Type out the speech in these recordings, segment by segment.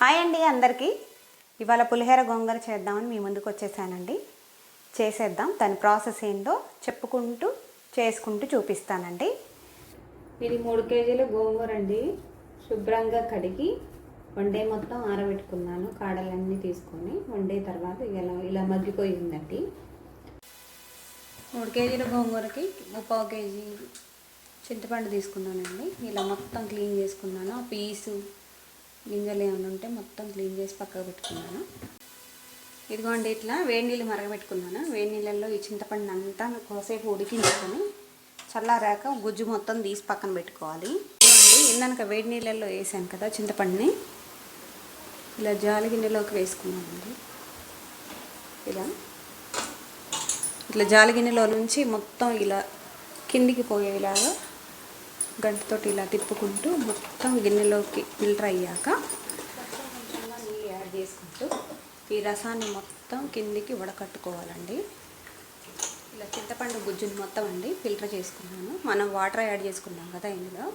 Hi అండి అందరికీ. ఇవాళ పులిహోర గోంగూర చేద్దామని మీ ముందుకు వచ్చేసానండి. చేసేద్దాం. దాని ప్రాసెస్ ఏందో చెప్పుకుంటూ చేసుకుంటూ చూపిస్తానండి. ఇది 3 కేజీల గోంగూర అండి. శుభ్రంగా కడిగి వండే మొత్తం ఆరబెట్టుకున్నాను. కాడలన్నీ తీసుకొని వండే తర్వాత ఇలా మగ్గిపోయి ఉందండి. 3 కేజీల గోంగూరకి 3/4 కేజీ చింతపండు తీసుకున్నానండి. ఇలా మొత్తం క్లీన్ చేసుకున్నాను. ఆ పీసు గింజలు ఏమైనా ఉంటే మొత్తం క్లీన్ చేసి పక్కకు పెట్టుకున్నాను. ఇదిగోండి ఇట్లా వేడి నీళ్ళు మరగబెట్టుకున్నాను. వేడి నీళ్ళల్లో ఈ చింతపండు అంతా కోసేపు ఉడికించుకొని చల్లారాక గుజ్జు మొత్తం తీసి పక్కన పెట్టుకోవాలి. ఇదిగోండి ఇందాక వేడి నీళ్ళల్లో వేసాను కదా చింతపండుని, ఇలా జాలి గిన్నెలోకి వేసుకున్నానండి. ఇట్లా జాలి గిన్నెలో నుంచి మొత్తం ఇలా కిందికి పోయేలాగా గంటతోటి ఇలా తిప్పుకుంటూ మొత్తం గిన్నెలోకి ఫిల్టర్ అయ్యాక నీళ్ళు యాడ్ చేసుకుంటూ ఈ రసాన్ని మొత్తం కిందికి వడకట్టుకోవాలండి. ఇలా చింతపండు గుజ్జుని మొత్తం అండి ఫిల్టర్ చేసుకున్నాను. మనం వాటర్ యాడ్ చేసుకున్నాం కదా ఇందులో,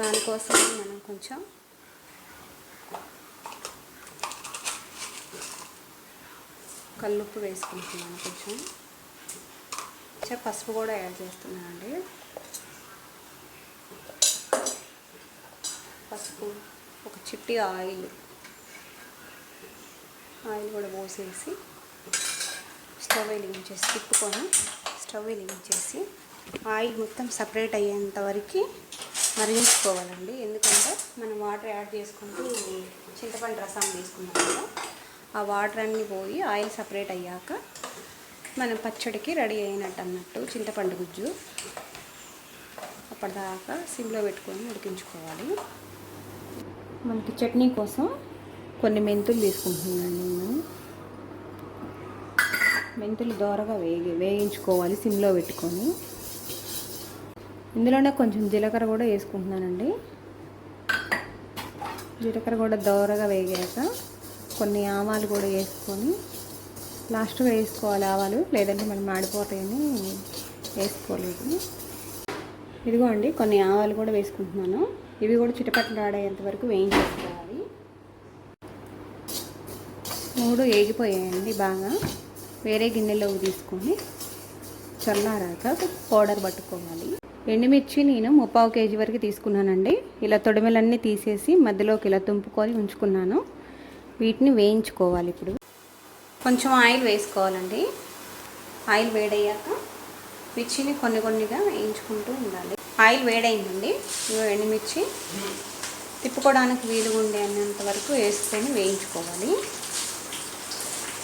దానికోసం మనం కొంచెం కల్లుప్పు వేసుకుంటున్నాను, కొంచెం పసుపు కూడా యాడ్ చేస్తున్నానండి. పసుపు, ఒక చిట్టి ఆయిల్ కూడా పోసేసి స్టవ్ వెలిగించేసి తిప్పుకొని స్టవ్ వెలిగించేసి ఆయిల్ మొత్తం సపరేట్ అయ్యేంత వరకు మరిగించుకోవాలండి. ఎందుకంటే మనం వాటర్ యాడ్ చేసుకుంటూ చింతపండు రసం తీసుకున్నాం కదా, ఆ వాటర్ అన్నీ పోయి ఆయిల్ సపరేట్ అయ్యాక మనం పచ్చడికి రెడీ అయినట్టు అన్నట్టు చింతపండు గుజ్జు. అప్పటిదాకా సిమ్లో పెట్టుకొని ఉడికించుకోవాలి. మనకి చట్నీ కోసం కొన్ని మెంతులు తీసుకుంటున్నాను నేను. మెంతులు దోరగా వేయించుకోవాలి సిమ్లో పెట్టుకొని. ఇందులోనే కొంచెం జీలకర్ర కూడా వేసుకుంటున్నానండి. జీలకర్ర కూడా దోరగా వేగాక కొన్ని ఆవాలు కూడా వేసుకొని లాస్ట్గా వేసుకోవాలి ఆవాలు, లేదంటే మనం మాడిపోతాయని వేసుకోలేదు. ఇదిగో అండి కొన్ని ఆవాలు కూడా వేసుకుంటున్నాను. ఇవి కూడా చిటపట్లు ఆడేంత వరకు వేయించేసుకోవాలి. 3 ఏగిపోయాయండి బాగా. వేరే గిన్నెలోకి తీసుకొని చల్లారాక పౌడర్ పట్టుకోవాలి. ఎండుమిర్చి నేను 3/4 కేజీ వరకు తీసుకున్నానండి. ఇలా తొడిమెలన్నీ తీసేసి మధ్యలోకి ఇలా తుంపుకొని ఉంచుకున్నాను. వీటిని వేయించుకోవాలి. ఇప్పుడు కొంచెం ఆయిల్ వేసుకోవాలండి. ఆయిల్ వేడయ్యాక మిర్చిని కొన్నిగా వేయించుకుంటూ ఉండాలి. ఆయిల్ వేడైందండి. ఎండుమిర్చి తిప్పుకోవడానికి వీలుగా ఉండేంత వరకు వేసుకొని వేయించుకోవాలి.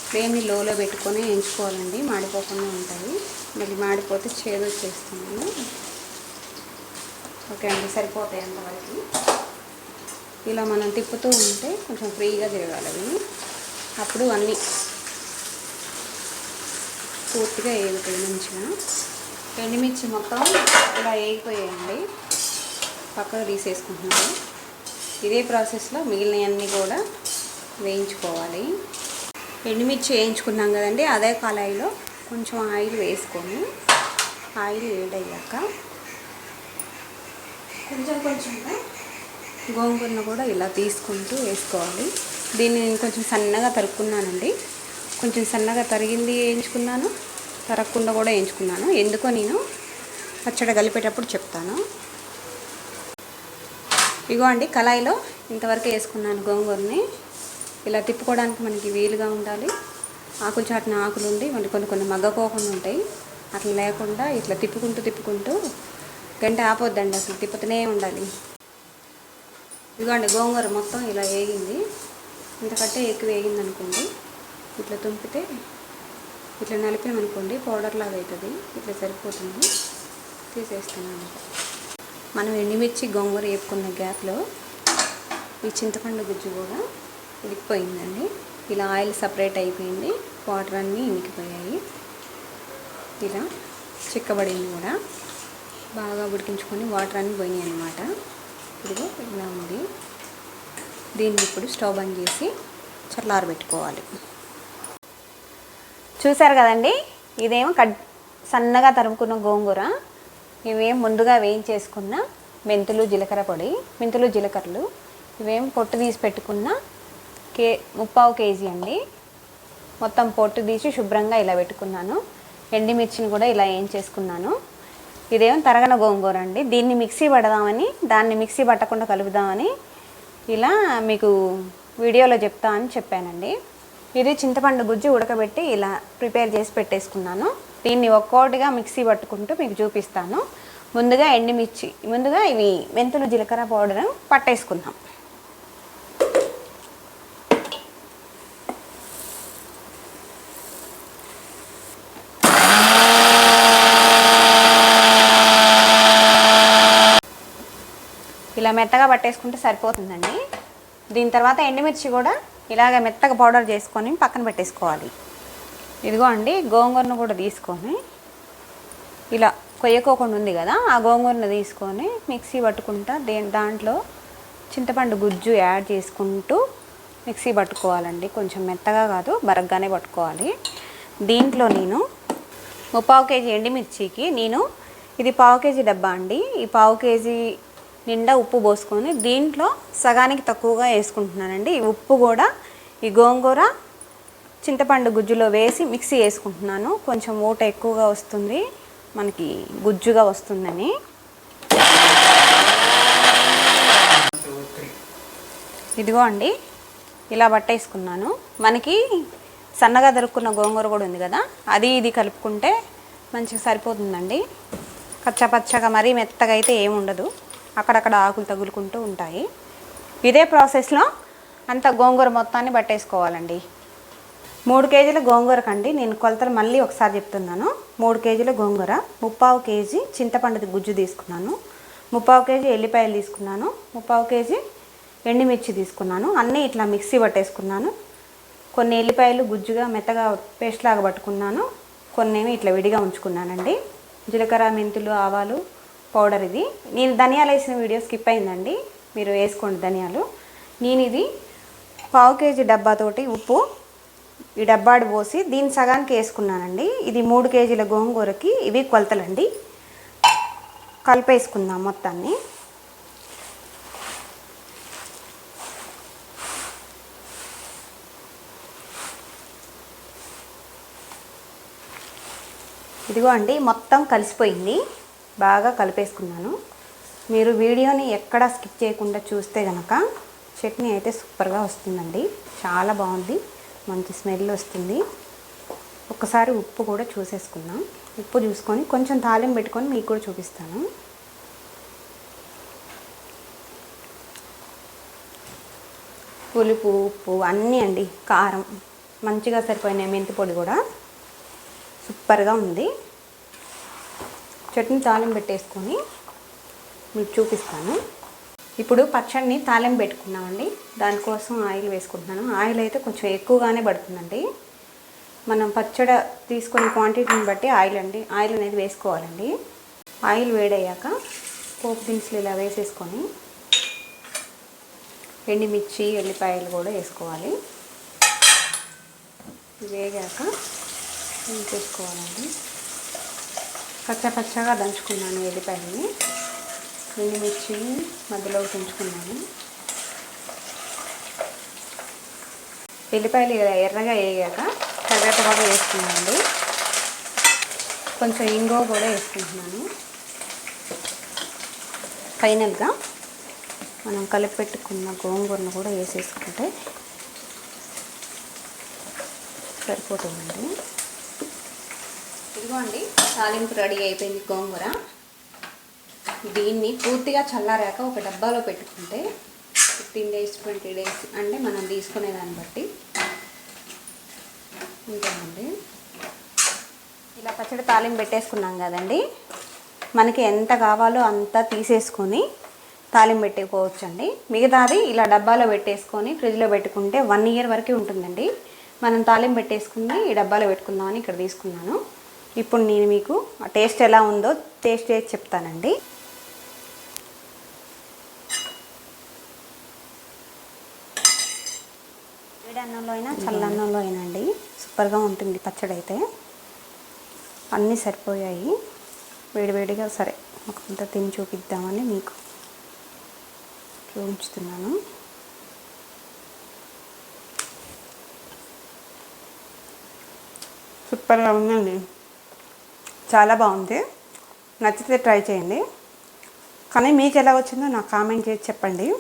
ఫ్లేమ్ని లోలో పెట్టుకొని వేయించుకోవాలండి, మాడిపోకుండా ఉంటాయి. మళ్ళీ మాడిపోతే చేదు వచ్చేస్తుంది. ఓకే అండి, సరిపోతాయి అంతవరకు. ఇలా మనం తిప్పుతూ ఉంటే కొంచెం ఫ్రీగా తిరగాలి అవి. అప్పుడు అన్నీ పూర్తిగా వేగుతాయి మంచిగా. ఎండుమిర్చి మొత్తం ఇలా వేగిపోయాయండి. పక్కకు తీసేసుకుంటున్నాను. ఇదే ప్రాసెస్లో మిగిలినవన్నీ కూడా వేయించుకోవాలి. ఎండుమిర్చి వేయించుకున్నాం కదండి, అదే కళాయిలో కొంచెం ఆయిల్ వేసుకొని ఆయిల్ వేడయ్యాక కొంచెంగా గోంగూరను కూడా ఇలా తీసుకుంటూ వేసుకోవాలి. దీన్ని నేను కొంచెం సన్నగా తరుక్కున్నానండి. కొంచెం సన్నగా తరిగింది వేయించుకున్నాను, తరగకుండా కూడా వేయించుకున్నాను. ఎందుకో నేను పచ్చడి కలిపేటప్పుడు చెప్తాను. ఇగో అండి కళాయిలో ఇంతవరకు వేసుకున్నాను గోంగూరని. ఇలా తిప్పుకోవడానికి మనకి వీలుగా ఉండాలి. ఆకులు చాటిన ఆకులు ఉండి మళ్ళీ కొన్ని మగ్గకోకుండా ఉంటాయి. అట్లా లేకుండా ఇట్లా తిప్పుకుంటూ గంట ఆపొద్దండి, అసలు తిప్పుతూనే ఉండాలి. ఇదిగోండి గోంగూర మొత్తం ఇలా వేగింది. ఇంతకంటే ఎక్కువ వేగింది అనుకోండి, ఇట్లా తుంపితే ఇట్లా నలిపినామనుకోండి పౌడర్ లాగా అవుతుంది. ఇట్లా సరిపోతుంది. తీసేస్తున్నాను. మనం ఎండుమిర్చి గోంగూర వేపుకున్న గ్యాప్లో ఈ చింతపండు గుజ్జు కూడా ఉడికిపోయిందండి. ఇలా ఆయిల్ సపరేట్ అయిపోయింది, వాటర్ అన్నీ ఇంకిపోయాయి. ఇలా చిక్కబడింది కూడా. బాగా ఉడికించుకొని వాటర్ అన్నీ పోయినాయి అన్నమాట. ఇదిగో ఇలా ఉంది. దీన్ని ఇప్పుడు స్టవ్ బంద్ చేసి చల్లారబెట్టుకోవాలి. చూసారు కదండి, ఇదేమో సన్నగా తరుముకున్న గోంగూర, ఇవేం ముందుగా వేయించేసుకున్న మెంతులు జీలకర్రలు ఇవేం పొట్టు తీసి పెట్టుకున్న ముప్పావు కేజీ అండి. మొత్తం పొట్టు తీసి శుభ్రంగా ఇలా పెట్టుకున్నాను. ఎండిమిర్చిని కూడా ఇలా ఏం చేసుకున్నాను. ఇదేమో తరగన గోంగూర అండి. దీన్ని మిక్సీ పడదామని, దాన్ని మిక్సీ పట్టకుండా కలుపుదామని ఇలా మీకు వీడియోలో చెప్తా అని చెప్పానండి. ఇది చింతపండు గుజ్జు ఉడకబెట్టి ఇలా ప్రిపేర్ చేసి పెట్టేసుకున్నాను. దీన్ని ఒక్కోటిగా మిక్సీ పట్టుకుంటూ మీకు చూపిస్తాను. ముందుగా ఎండుమిర్చి, ముందుగా ఇవి మెంతులు జీలకర్ర పౌడర్ పట్టేసుకుందాం. ఇలా మెత్తగా పట్టేసుకుంటే సరిపోతుందండి. దీని తర్వాత ఎండుమిర్చి కూడా ఇలాగ మెత్తగా పౌడర్ చేసుకొని పక్కన పెట్టేసుకోవాలి. ఇదిగో అండి, గోంగూరను కూడా తీసుకొని ఇలా కొయ్యకోకుండా ఉంది కదా, ఆ గోంగూరను తీసుకొని మిక్సీ పట్టుకుంటా దాంట్లో చింతపండు గుజ్జు యాడ్ చేసుకుంటూ మిక్సీ పట్టుకోవాలండి. కొంచెం మెత్తగా కాదు, బరగ్గానే పట్టుకోవాలి. దీంట్లో నేను 3/4 కేజీ ఎండుమిర్చికి ఇది 1/4 కేజీ డబ్బా అండి. ఈ 1/4 కేజీ నిండా ఉప్పు పోసుకొని దీంట్లో సగానికి తక్కువగా వేసుకుంటున్నానండి. ఈ ఉప్పు కూడా ఈ గోంగూర చింతపండు గుజ్జులో వేసి మిక్సీ వేసుకుంటున్నాను. కొంచెం ఊట ఎక్కువగా వస్తుంది, మనకి గుజ్జుగా వస్తుందని. ఇదిగో అండి, ఇలా పట్టేసుకున్నాను. మనకి సన్నగా దొరుకున్న గోంగూర కూడా ఉంది కదా, అది ఇది కలుపుకుంటే మంచిగా సరిపోతుందండి. కచ్చపచ్చగా మరీ మెత్తగా అయితే ఏముండదు, అక్కడక్కడ ఆకులు తగులుకుంటూ ఉంటాయి. ఇదే ప్రాసెస్లో అంత గోంగూర మొత్తాన్ని పట్టేసుకోవాలండి. 3 కేజీల గోంగూరకండి నేను కొలతలు మళ్ళీ ఒకసారి చెప్తున్నాను. 3 కేజీల గోంగూర, 3/4 కేజీ చింతపండు గుజ్జు తీసుకున్నాను, 3/4 కేజీ ఎల్లిపాయలు తీసుకున్నాను, 3/4 కేజీ ఎండుమిర్చి తీసుకున్నాను. అన్నీ ఇట్లా మిక్సీ పట్టేసుకున్నాను. కొన్ని ఎల్లిపాయలు గుజ్జుగా మెత్తగా పేస్ట్ లాగా పట్టుకున్నాను, కొన్ని ఏమి ఇట్లా విడిగా ఉంచుకున్నానండి. జీలకర్ర, మెంతులు, ఆవాలు పౌడర్ ఇది. నేను ధనియాలు వేసిన వీడియో స్కిప్ అయిందండి, మీరు వేసుకోండి ధనియాలు. నేను ఇది 1/4 కేజీ డబ్బాతోటి ఉప్పు ఈ డబ్బాడు పోసి దీని సగానికి వేసుకున్నానండి. ఇది 3 కేజీల గోంగూరకి ఇవి కొలతలండి. కలిపేసుకుందాం మొత్తాన్ని. ఇదిగో అండి, మొత్తం కలిసిపోయింది, బాగా కలిపేసుకున్నాను. మీరు వీడియోని ఎక్కడా స్కిప్ చేయకుండా చూస్తే కనుక చట్నీ అయితే సూపర్గా వస్తుందండి. చాలా బాగుంది, మంచి స్మెల్ వస్తుంది. ఒకసారి ఉప్పు కూడా చూసేసుకుందాం. ఉప్పు చూసుకొని కొంచెం తాలింపు పెట్టుకొని మీకు కూడా చూపిస్తాను. పులుపు, ఉప్పు అన్నీ అండి, కారం మంచిగా సరిపోయినాయి. మెంతి పొడి కూడా సూపర్గా ఉంది. చట్నీ తాలింపు పెట్టేసుకొని మీకు చూపిస్తాను. ఇప్పుడు పచ్చడిని తాలింపు పెట్టుకున్నామండి. దానికోసం ఆయిల్ వేసుకుంటున్నాను. ఆయిల్ అయితే కొంచెం ఎక్కువగానే పడుతుందండి. మనం పచ్చడి తీసుకునే క్వాంటిటీని బట్టి ఆయిల్ అనేది వేసుకోవాలండి. ఆయిల్ వేడయ్యాక పోపు దినుసులు ఇలా వేసేసుకొని ఎండుమిర్చి, ఎల్లిపాయలు కూడా వేసుకోవాలి. వేగాక వేసేసుకోవాలండి. పచ్చగా దంచుకున్నాను ఎల్లిపాయలని, ఎండుమిర్చి మధ్యలో ఉంచుకున్నాను. ఎల్లిపాయలు ఎర్రగా వేగాక కరివేపాకు కూడా వేసుకున్నాను. కొంచెం ఇంగువ కూడా వేసుకుంటున్నాను. ఫైనల్గా మనం కలిపి పెట్టుకున్న గోంగూరను కూడా వేసేసుకుంటే సరిపోతుందండి. ఇదిగో అండి, తాలింపు రెడీ అయిపోయింది గోంగూర. దీన్ని పూర్తిగా చల్లారాక ఒక డబ్బాలో పెట్టుకుంటే 15 days 20 days అంటే మనం తీసుకునే దాన్ని బట్టి ఉంటుందండి. ఇలా పచ్చడి తాలింపు పెట్టేసుకున్నాం కదండి, మనకి ఎంత కావాలో అంత తీసేసుకొని తాలింపు పెట్టుకోవచ్చండి. మిగతాది ఇలా డబ్బాలో పెట్టేసుకొని ఫ్రిడ్జ్లో పెట్టుకుంటే 1 year వరకు ఉంటుందండి. మనం తాలింపు పెట్టేసుకుని ఈ డబ్బాలో పెట్టుకుందామని ఇక్కడ తీసుకున్నాను. ఇప్పుడు నేను మీకు ఆ టేస్ట్ ఎలా ఉందో టేస్ట్ చేసి చెప్తానండి. వేడి అన్నంలో అయినా చల్లన్నంలో అయినా అండి సూపర్గా ఉంటుంది పచ్చడి అయితే. అన్నీ సరిపోయాయి. వేడివేడిగా సరే ఒక కొంత తిని చూపిద్దామని మీకు చూపించుతున్నాను. సూపర్గా ఉందండి. చాలా బాగుంది. నచ్చితే ట్రై చేయండి. కానీ మీకు ఎలా వచ్చిందో నాకు కామెంట్ చేసి చెప్పండి.